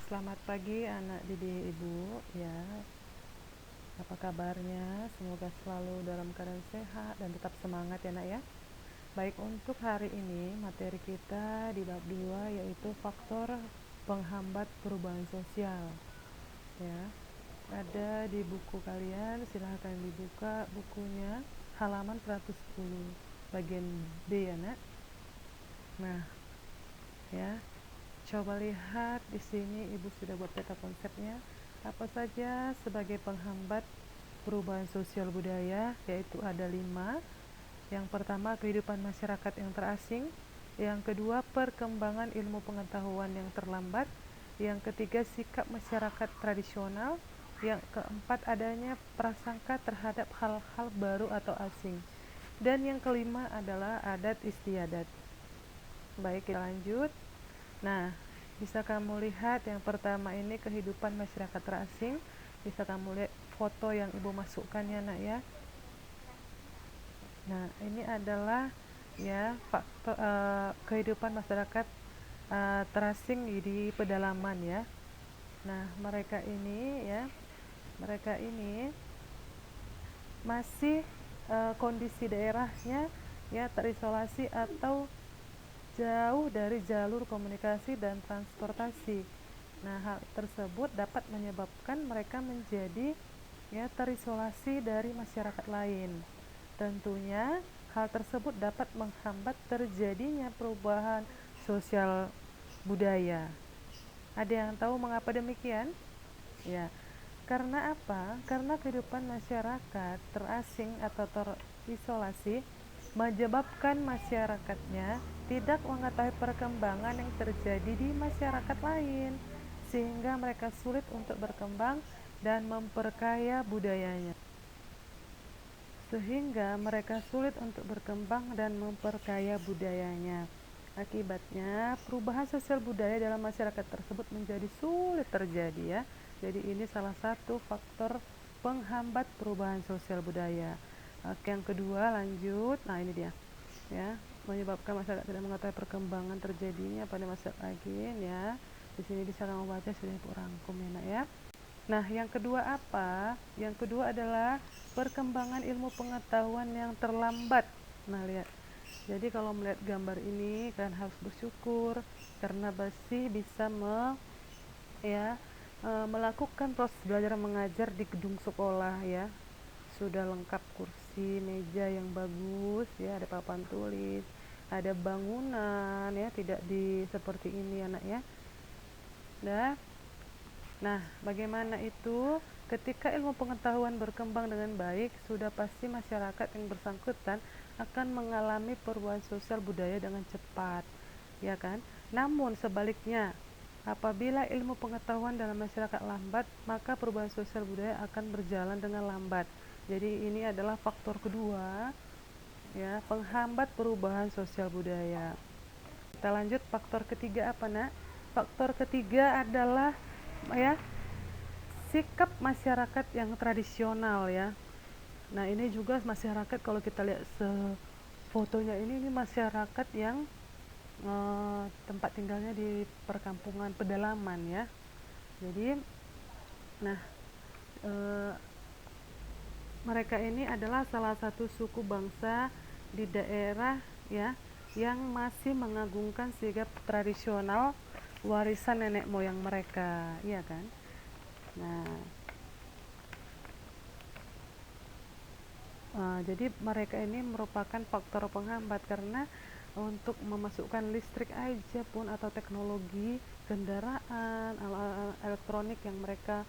Selamat pagi anak didik ibu ya. Apa kabarnya? Semoga selalu dalam keadaan sehat dan tetap semangat ya nak ya. Baik, untuk hari ini materi kita di bab 2 yaitu faktor penghambat perubahan sosial ya. Ada di buku kalian, silahkan dibuka bukunya halaman 110 bagian B ya nak. Nah ya, coba lihat di sini ibu sudah buat peta konsepnya. Apa saja sebagai penghambat perubahan sosial budaya, yaitu ada 5. Yang pertama, kehidupan masyarakat yang terasing. Yang kedua, perkembangan ilmu pengetahuan yang terlambat. Yang ketiga, sikap masyarakat tradisional. Yang keempat, adanya prasangka terhadap hal-hal baru atau asing. Dan yang kelima adalah adat istiadat. Baik, kita lanjut. Nah, bisa kamu lihat yang pertama ini kehidupan masyarakat terasing. Bisa kamu lihat foto yang ibu masukkan ya nak ya. Nah, ini adalah ya faktor kehidupan masyarakat terasing di pedalaman ya. Nah, mereka ini masih kondisi daerahnya ya terisolasi atau jauh dari jalur komunikasi dan transportasi. Nah, hal tersebut dapat menyebabkan mereka menjadi ya terisolasi dari masyarakat lain. Tentunya hal tersebut dapat menghambat terjadinya perubahan sosial budaya. Ada yang tahu mengapa demikian? Ya, karena apa? Karena kehidupan masyarakat terasing atau terisolasi menyebabkan masyarakatnya tidak mengetahui perkembangan yang terjadi di masyarakat lain, sehingga mereka sulit untuk berkembang dan memperkaya budayanya. Akibatnya, perubahan sosial budaya dalam masyarakat tersebut menjadi sulit terjadi ya. Jadi ini salah satu faktor penghambat perubahan sosial budaya. Oke, yang kedua lanjut. Nah, ini dia. Ya, menyebabkan masyarakat tidak mengetahui perkembangan terjadinya pada masa lagi ya. Di sini bisa kamu baca, sudah ibu rangkum ya nak ya. Nah, yang kedua apa? Yang kedua adalah perkembangan ilmu pengetahuan yang terlambat. Nah, lihat. Jadi kalau melihat gambar ini kan harus bersyukur karena masih bisa melakukan proses belajar mengajar di gedung sekolah ya. Sudah lengkap kursi, meja yang bagus ya, ada papan tulis, ada bangunan ya, tidak seperti ini anak ya. Nah, bagaimana itu? Ketika ilmu pengetahuan berkembang dengan baik, sudah pasti masyarakat yang bersangkutan akan mengalami perubahan sosial budaya dengan cepat, ya kan? Namun sebaliknya, apabila ilmu pengetahuan dalam masyarakat lambat, maka perubahan sosial budaya akan berjalan dengan lambat. Jadi ini adalah faktor kedua, ya, penghambat perubahan sosial budaya. Kita lanjut, faktor ketiga apa nak? Faktor ketiga adalah ya sikap masyarakat yang tradisional ya. Nah, ini juga masyarakat, kalau kita lihat fotonya ini masyarakat yang tempat tinggalnya di perkampungan pedalaman ya. Jadi nah mereka ini adalah salah satu suku bangsa di daerah ya yang masih mengagungkan sikap tradisional warisan nenek moyang mereka, iya kan? Jadi mereka ini merupakan faktor penghambat karena untuk memasukkan listrik aja pun atau teknologi kendaraan alat elektronik yang mereka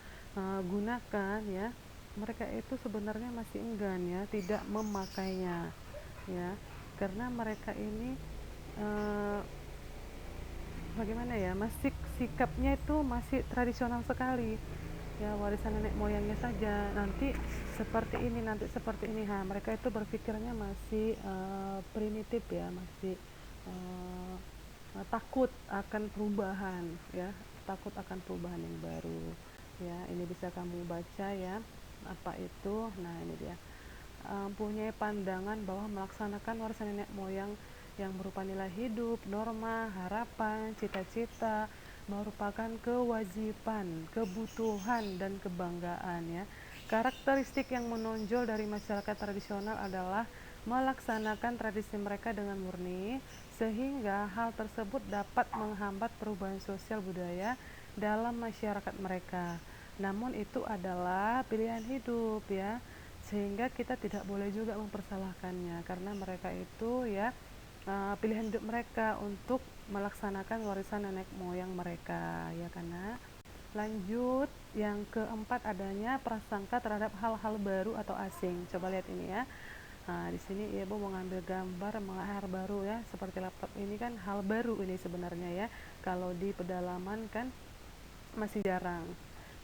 gunakan ya, mereka itu sebenarnya masih enggan ya, tidak memakainya ya, karena mereka ini bagaimana ya, masih sikapnya itu masih tradisional sekali ya, warisan nenek moyangnya saja, nanti seperti ini, nanti seperti ini. Mereka itu berpikirnya masih primitif ya, masih takut akan perubahan ya, takut akan perubahan yang baru ya. Ini bisa kamu baca ya, apa itu. Nah, ini dia, punya pandangan bahwa melaksanakan warisan nenek moyang yang berupa nilai hidup, norma, harapan, cita-cita, merupakan kewajiban, kebutuhan, dan kebanggaan ya. Karakteristik yang menonjol dari masyarakat tradisional adalah melaksanakan tradisi mereka dengan murni, sehingga hal tersebut dapat menghambat perubahan sosial budaya dalam masyarakat mereka. Namun itu adalah pilihan hidup ya, sehingga kita tidak boleh juga mempersalahkannya karena mereka itu ya pilihan hidup mereka untuk melaksanakan warisan nenek moyang mereka ya karena lanjut yang keempat adanya prasangka terhadap hal-hal baru atau asing. Coba lihat ini ya. Nah, di sini ibu mau ngambil gambar hal baru ya, seperti laptop ini kan hal baru ini sebenarnya ya. Kalau di pedalaman kan masih jarang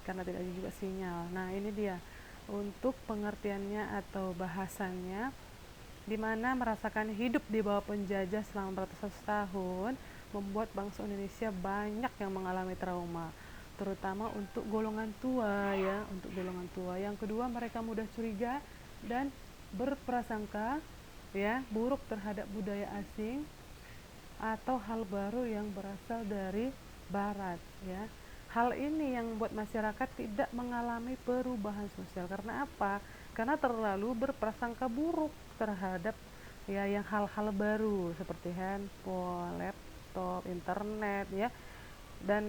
karena tidak ada juga sinyal. Nah, ini dia untuk pengertiannya atau bahasannya, di mana merasakan hidup di bawah penjajah selama beratus-ratus tahun membuat bangsa Indonesia banyak yang mengalami trauma, terutama untuk golongan tua ya, untuk golongan tua. Yang kedua, mereka mudah curiga dan berprasangka ya buruk terhadap budaya asing atau hal baru yang berasal dari barat ya. Hal ini yang membuat masyarakat tidak mengalami perubahan sosial. Karena apa? Karena terlalu berprasangka buruk terhadap ya yang hal-hal baru seperti handphone, laptop, internet ya, dan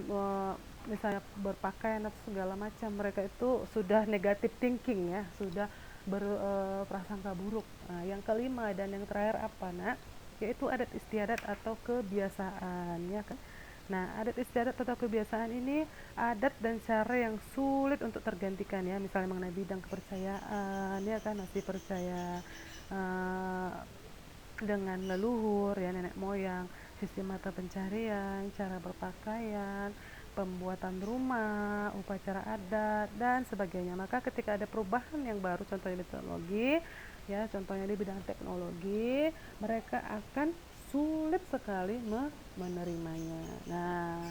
misalnya berpakaian atau segala macam, mereka itu sudah negative thinking ya, sudah berprasangka buruk. Nah, yang kelima dan yang terakhir apa nak? Yaitu adat istiadat atau kebiasaan ya kan. Nah, adat istiadat atau kebiasaan ini adat dan cara yang sulit untuk tergantikan ya, misalnya mengenai bidang kepercayaan ya kan, masih percaya uh, dengan leluhur ya, nenek moyang, sistem mata pencarian, cara berpakaian, pembuatan rumah, upacara adat dan sebagainya. Maka ketika ada perubahan yang baru, contohnya di teknologi ya, contohnya di bidang teknologi, mereka akan sulit sekali menerimanya. Nah,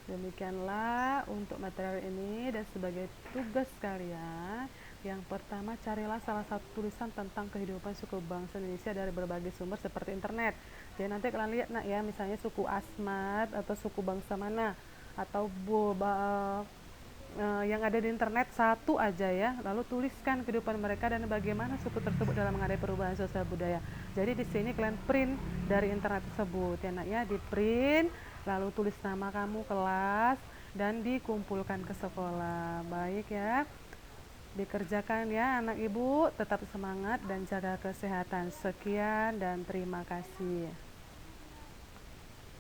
demikianlah untuk material ini, dan sebagai tugas kalian, yang pertama carilah salah satu tulisan tentang kehidupan suku bangsa Indonesia dari berbagai sumber seperti internet. Jadi nanti kalian lihat nak ya, misalnya suku Asmat atau suku bangsa mana atau yang ada di internet satu aja ya, lalu tuliskan kehidupan mereka dan bagaimana suku tersebut dalam menghadapi perubahan sosial budaya. Jadi di sini kalian print dari internet tersebut ya nak ya, di print lalu tulis nama kamu, kelas, dan dikumpulkan ke sekolah. Baik ya, dikerjakan ya anak ibu, tetap semangat dan jaga kesehatan. Sekian dan terima kasih.